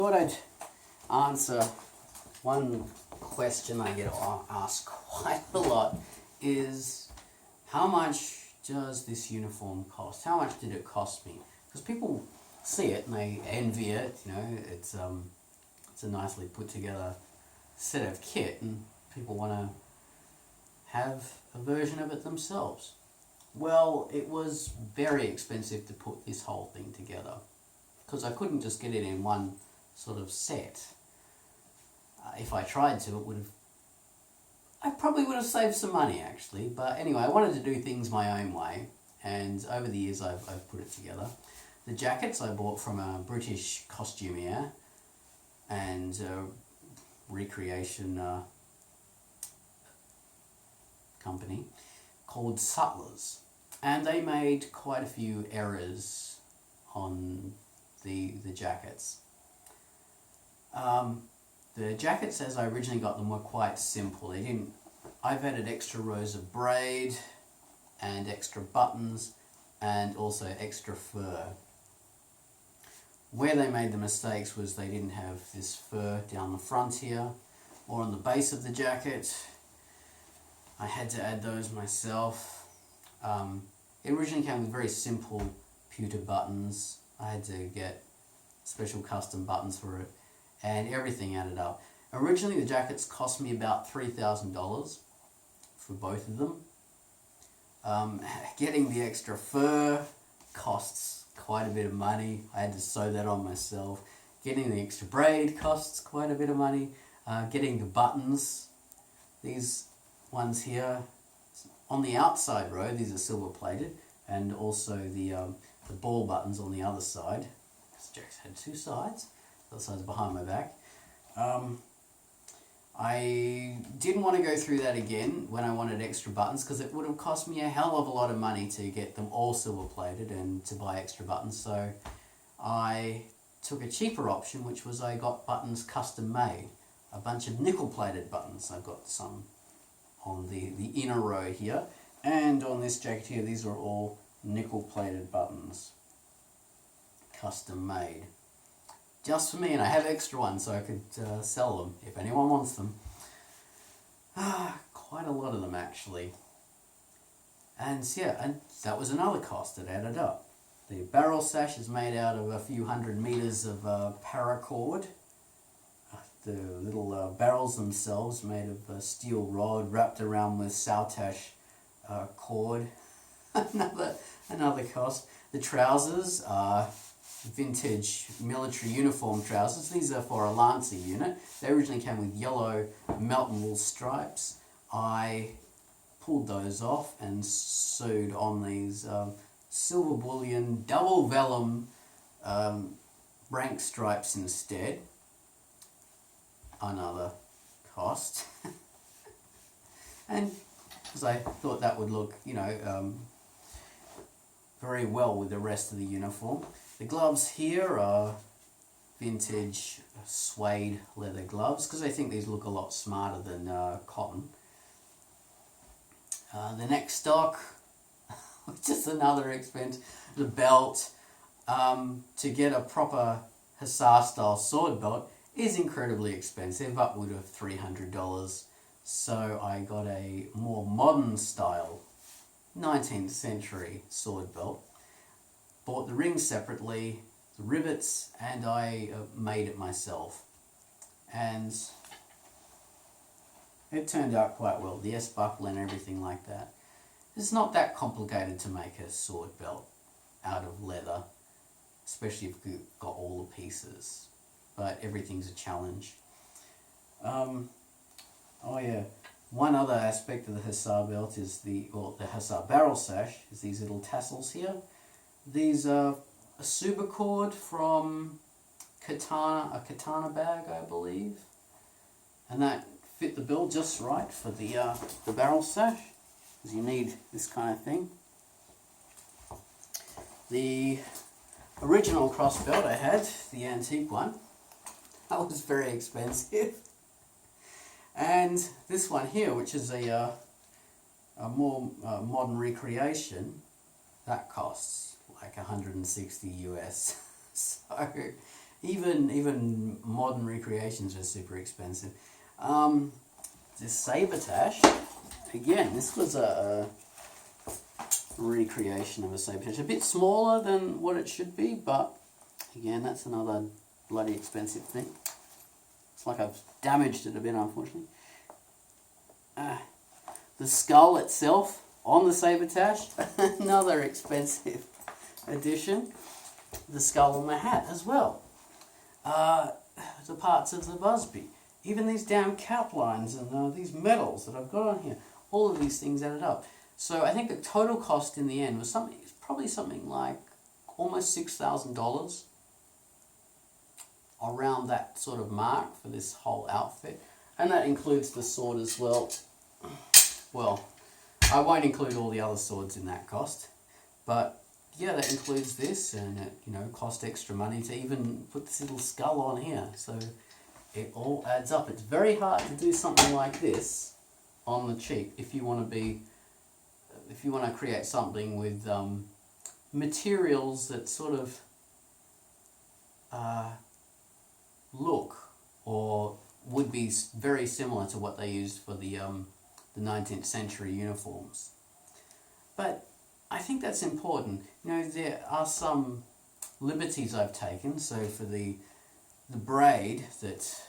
Thought I'd answer one question I get asked quite a lot is, how much does this uniform cost? How much did it cost me? Because people see it and they envy it, you know, it's a nicely put together set of kit and people want to have a version of it themselves. Well, it was very expensive to put this whole thing together because I couldn't just get it in one sort of set. If I tried to, I probably would have saved some money actually. But anyway, I wanted to do things my own way, and over the years I've put it together. The jackets I bought from a British costumier and recreation company called Sutlers, and they made quite a few errors on the jackets. The jackets as I originally got them were quite simple. I've added extra rows of braid and extra buttons and also extra fur. Where they made the mistakes was they didn't have this fur down the front here or on the base of the jacket. I had to add those myself. It originally came with very simple pewter buttons. I had to get special custom buttons for it, and everything added up. Originally the jackets cost me about $3,000 for both of them. Getting the extra fur costs quite a bit of money. I had to sew that on myself. Getting the extra braid costs quite a bit of money. Getting the buttons, these ones here, on the outside row, these are silver plated, and also the ball buttons on the other side. This jacket had two sides. The other side's behind my back. I didn't want to go through that again when I wanted extra buttons because it would have cost me a hell of a lot of money to get them all silver plated and to buy extra buttons. So I took a cheaper option, which was I got buttons custom made. A bunch of nickel plated buttons. I've got some on the inner row here, and on this jacket here, these are all nickel plated buttons. Custom made. Just for me, and I have extra ones so I could sell them if anyone wants them. Quite a lot of them actually. And yeah, and that was another cost that added up. The barrel sash is made out of a few hundred meters of paracord. The little barrels themselves made of a steel rod wrapped around with Saltash cord. another cost. The trousers are vintage military uniform trousers. These are for a Lancer unit. They originally came with yellow Melton wool stripes. I pulled those off and sewed on these silver bullion double vellum rank stripes instead. Another cost. And because I thought that would look, you know, very well with the rest of the uniform. The gloves here are vintage suede leather gloves because I think these look a lot smarter than cotton. The neck stock, which is another expense. The belt, to get a proper Hussar style sword belt is incredibly expensive, upward of $300. So I got a more modern style 19th century sword belt. Bought the rings separately, the rivets, and I made it myself. And it turned out quite well. The S-buckle and everything like that. It's not that complicated to make a sword belt out of leather, especially if you've got all the pieces. But everything's a challenge. Oh yeah, one other aspect of the Hussar belt is the Hussar barrel sash, is these little tassels here. These are a super cord from a katana bag, I believe. And that fit the bill just right for the barrel sash, because you need this kind of thing. The original cross belt I had, the antique one, that was very expensive. And this one here, which is a more modern recreation, that costs like 160 US. So Even modern recreations are super expensive. This sabretash, again, this was a recreation of a sabretash. A bit smaller than what it should be, but again, that's another bloody expensive thing. It's like I've damaged it a bit, unfortunately. The skull itself on the sabretash, another expensive addition. The skull on the hat as well. The parts of the busby. Even these damn cap lines and these medals that I've got on here. All of these things added up. So I think the total cost in the end was probably something like almost $6,000. Around that sort of mark for this whole outfit. And that includes the sword as well. Well, I won't include all the other swords in that cost. But yeah, that includes this, and it, cost extra money to even put this little skull on here. So it all adds up. It's very hard to do something like this on the cheap if you want to create something with materials that sort of look or would be very similar to what they used for the 19th century uniforms. But I think that's important. There are some liberties I've taken. So for the braid that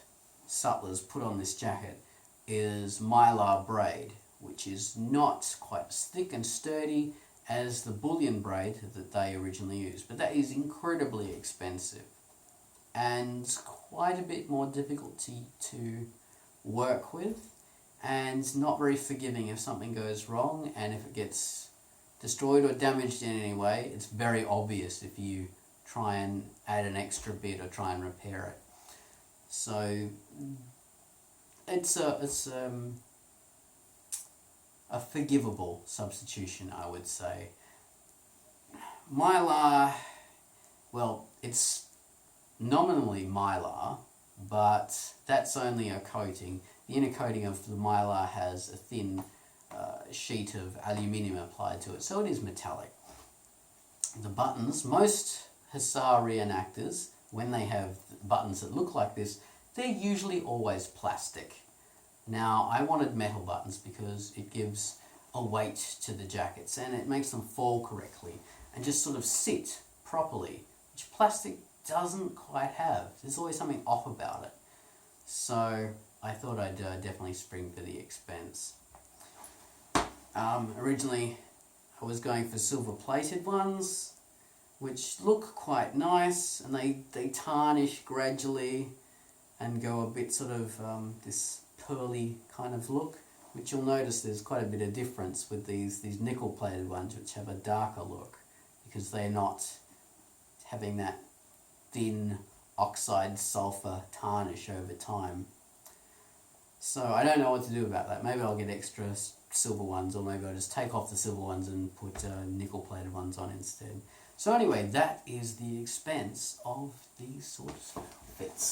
sutlers put on this jacket is mylar braid, which is not quite as thick and sturdy as the bullion braid that they originally used. But that is incredibly expensive and quite a bit more difficult to work with, and not very forgiving if something goes wrong, and if it gets destroyed or damaged in any way, it's very obvious if you try and add an extra bit or try and repair it. So it's a forgivable substitution, I would say. Mylar, well, it's nominally mylar, but that's only a coating. The inner coating of the mylar has a thin sheet of aluminium applied to it, so it is metallic. The buttons, most hussar reenactors, when they have buttons that look like this, they're usually always plastic. Now, I wanted metal buttons because it gives a weight to the jackets and it makes them fall correctly and just sort of sit properly, which plastic doesn't quite have. There's always something off about it. So I thought I'd definitely spring for the expense. Originally I was going for silver plated ones, which look quite nice, and they tarnish gradually and go a bit sort of this pearly kind of look, which you'll notice there's quite a bit of difference with these nickel plated ones, which have a darker look because they're not having that thin oxide sulfur tarnish over time. So I don't know what to do about that. Maybe I'll get extra silver ones, or maybe I'll just take off the silver ones and put nickel plated ones on instead. So anyway, that is the expense of these sorts of outfits.